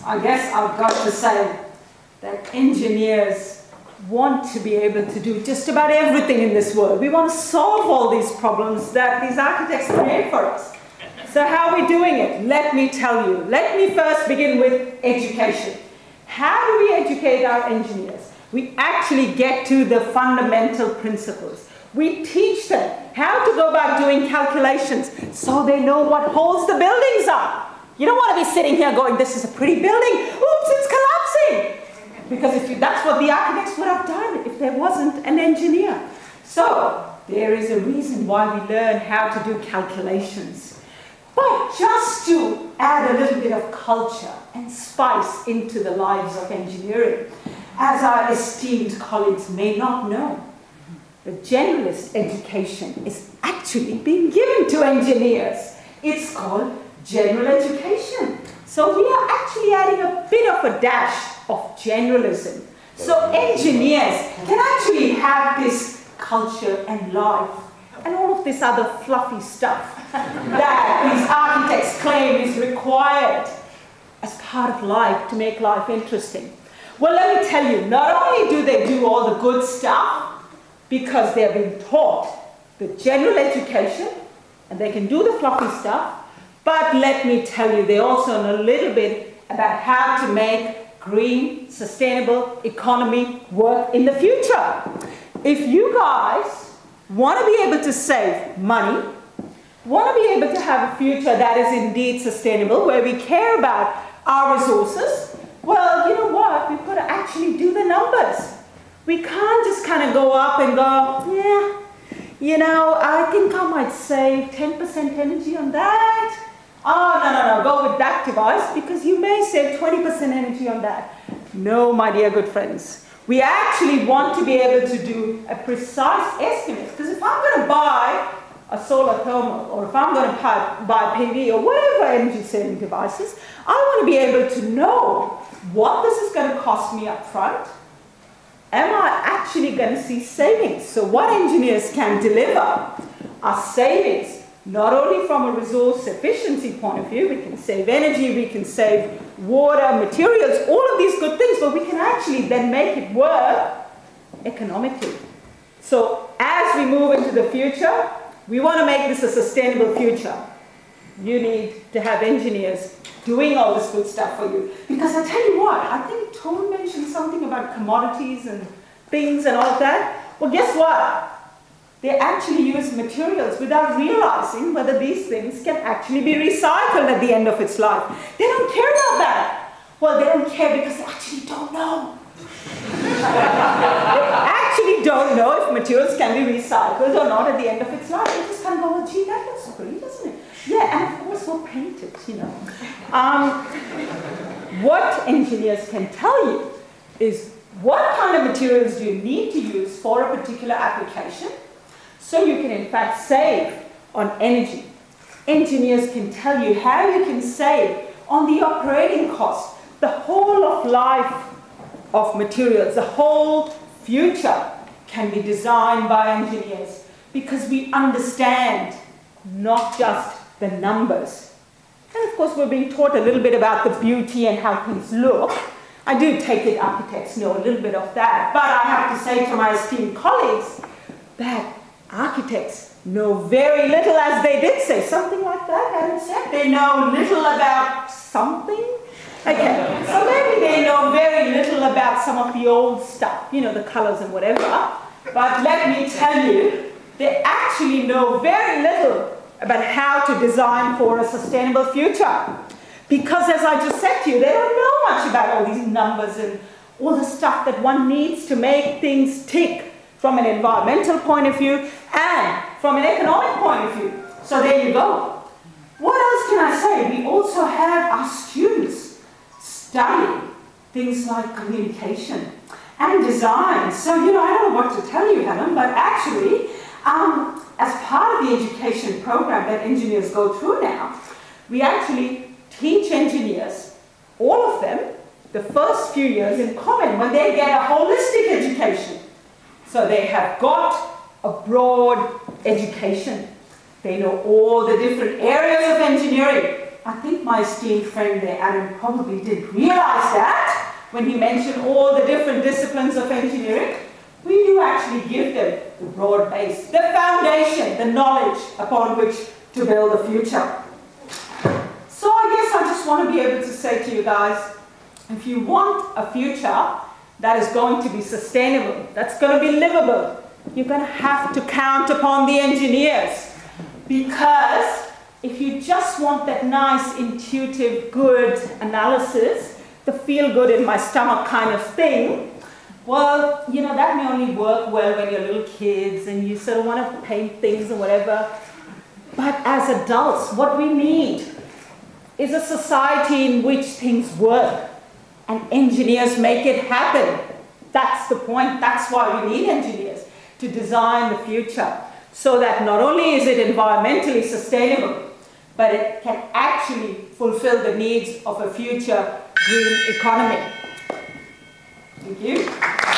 I guess I've got to say that engineers want to be able to do just about everything in this world. We want to solve all these problems that these architects create for us. So how are we doing it? Let me tell you. Let me first begin with education. How do we educate our engineers? We actually get to the fundamental principles. We teach them how to go about doing calculations so they know what holes the buildings are. You don't want to be sitting here going, this is a pretty building. Oops, it's collapsing. Because that's what the architects would have done if there wasn't an engineer. So there is a reason why we learn how to do calculations. But just to add a little bit of culture and spice into the lives of engineering, as our esteemed colleagues may not know, the generalist education is actually being given to engineers. It's called general education. So we are actually adding a bit of a dash of generalism. So engineers can actually have this culture and life and all of this other fluffy stuff that these architects claim is required as part of life to make life interesting. Well, let me tell you, not only do they do all the good stuff because they're being taught the general education and they can do the fluffy stuff, but let me tell you, they also know a little bit about how to make green, sustainable economy work in the future. If you guys want to be able to save money, want to be able to have a future that is indeed sustainable, where we care about our resources, well, you know what? We've got to actually do the numbers. We can't just kind of go up and go, yeah, you know, I think I might save 10% energy on that. Oh, no, go with that device because you may save 20% energy on that. No, my dear good friends. We actually want to be able to do a precise estimate, because if I'm going to buy a solar thermal, or if I'm going to buy PV or whatever energy saving devices, I want to be able to know what this is going to cost me up front. Am I actually going to see savings? So what engineers can deliver are savings. Not only from a resource efficiency point of view, we can save energy, we can save water, materials, all of these good things, but we can actually then make it work economically. So as we move into the future, we want to make this a sustainable future. You need to have engineers doing all this good stuff for you. Because I tell you what, I think Tone mentioned something about commodities and things and all of that. Well, guess what? They actually use materials without realizing whether these things can actually be recycled at the end of its life. They don't care about that. Well, they don't care because they actually don't know. They actually don't know if materials can be recycled or not at the end of its life. They just kind of go, well, gee, that looks pretty, doesn't it? Yeah, and of course we'll paint it, you know. What engineers can tell you is what kind of materials do you need to use for a particular application, so you can in fact save on energy. Engineers can tell you how you can save on the operating cost, the whole of life of materials, the whole future can be designed by engineers because we understand not just the numbers. And of course we're being taught a little bit about the beauty and how things look. I do take it architects know a little bit of that, but I have to say to my esteemed colleagues that architects know very little, as they did say, something like that, Adam said. They know little about something. Okay, so maybe they know very little about some of the old stuff, you know, the colors and whatever. But let me tell you, they actually know very little about how to design for a sustainable future. Because as I just said to you, they don't know much about all these numbers and all the stuff that one needs to make things tick from an environmental point of view and from an economic point of view. So there you go. What else can I say? We also have our students study things like communication and design. So, you know, I don't know what to tell you, Helen, but actually, as part of the education program that engineers go through now, we actually teach engineers, all of them, the first few years in common when they get a holistic education. So they have got a broad education. They know all the different areas of engineering. I think my esteemed friend there, Adam, probably did realize that when he mentioned all the different disciplines of engineering. We do actually give them the broad base, the foundation, the knowledge upon which to build the future. So I guess I just want to be able to say to you guys, if you want a future that is going to be sustainable, that's going to be livable, you're going to have to count upon the engineers. Because if you just want that nice, intuitive, good analysis, the feel good in my stomach kind of thing, well, you know, that may only work well when you're little kids and you sort of want to paint things or whatever. But as adults, what we need is a society in which things work and engineers make it happen. That's the point. That's why we need engineers, to design the future so that not only is it environmentally sustainable, but it can actually fulfill the needs of a future green economy. Thank you.